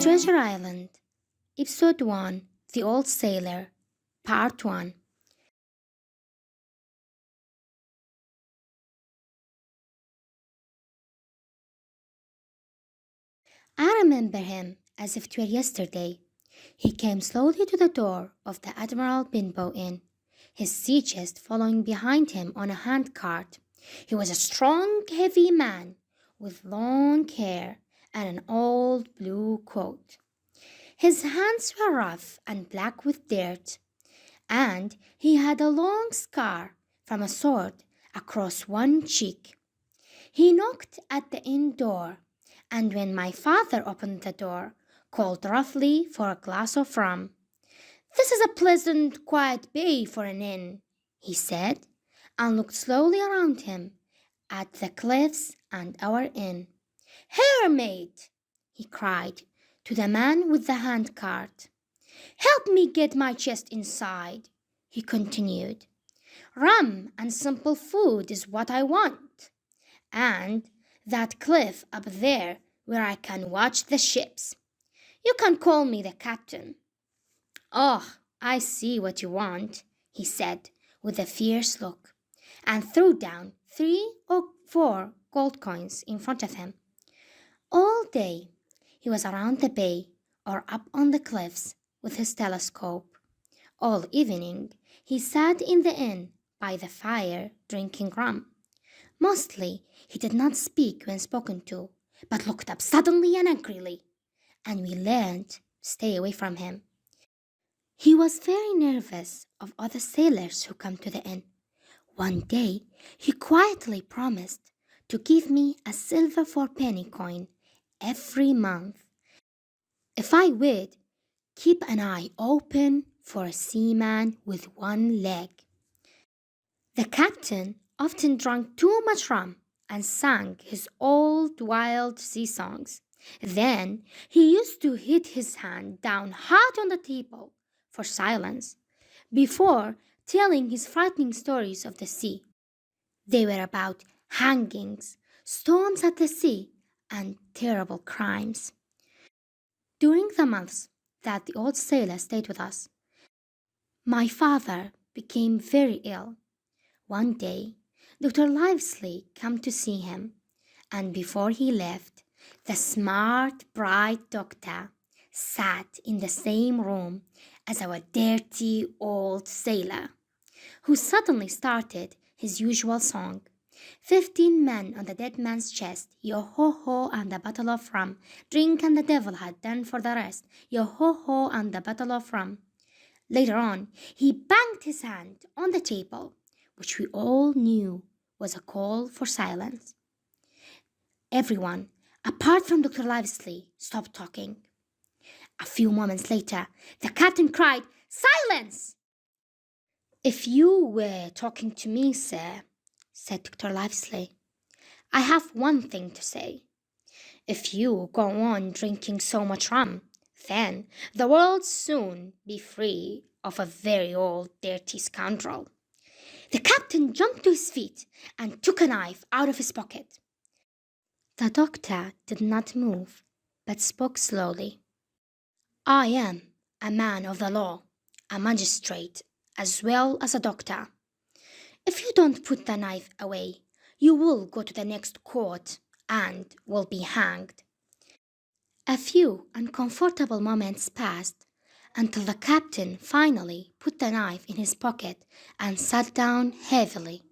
Treasure Island, Episode 1, The Old Sailor, Part 1. I remember him as if it were yesterday. He came slowly to the door of the Admiral Benbow Inn, his sea chest following behind him on a handcart. He was a strong, heavy man with long hair and an old blue coat. His hands were rough and black with dirt, and he had a long scar from a sword across one cheek. He knocked at the inn door, and when my father opened the door, called roughly for a glass of rum. "This is a pleasant, quiet bay for an inn," he said, and looked slowly around him at the cliffs and our inn. "Here, mate," he cried to the man with the handcart. "Help me get my chest inside," he continued. "Rum and simple food is what I want. And that cliff up there where I can watch the ships. You can call me the captain." "Oh, I see what you want," he said with a fierce look, and threw down 3 or 4 gold coins in front of him. All day he was around the bay or up on the cliffs with his telescope. All evening he sat in the inn by the fire drinking rum. Mostly he did not speak when spoken to, but looked up suddenly and angrily, and we learned to stay away from him. He was very nervous of other sailors who come to the inn. One day he quietly promised to give me a silver 4-penny coin every month if I would keep an eye open for a seaman with one leg. The captain often drank too much rum and sang his old wild sea songs. Then he used to hit his hand down hard on the table for silence before telling his frightening stories of the sea. They were about hangings, storms at the sea, and terrible crimes. During the months that the old sailor stayed with us, my father became very ill. One day, Dr. Livesey came to see him, and before he left, the smart, bright doctor sat in the same room as our dirty old sailor, who suddenly started his usual song. 15 men on the dead man's chest, yo-ho-ho and a bottle of rum. Drink and the devil had done for the rest, yo-ho-ho and a bottle of rum. Later on, he banged his hand on the table, which we all knew was a call for silence. Everyone, apart from Dr. Livesey, stopped talking. A few moments later, the captain cried, "Silence!" "If you were talking to me, sir," said Dr. Livesey, "I have one thing to say. If you go on drinking so much rum, then the world'll soon be free of a very old dirty scoundrel." The captain jumped to his feet and took a knife out of his pocket. The doctor did not move, but spoke slowly. "I am a man of the law, a magistrate, as well as a doctor. If you don't put the knife away, you will go to the next court and will be hanged." A few uncomfortable moments passed until the captain finally put the knife in his pocket and sat down heavily.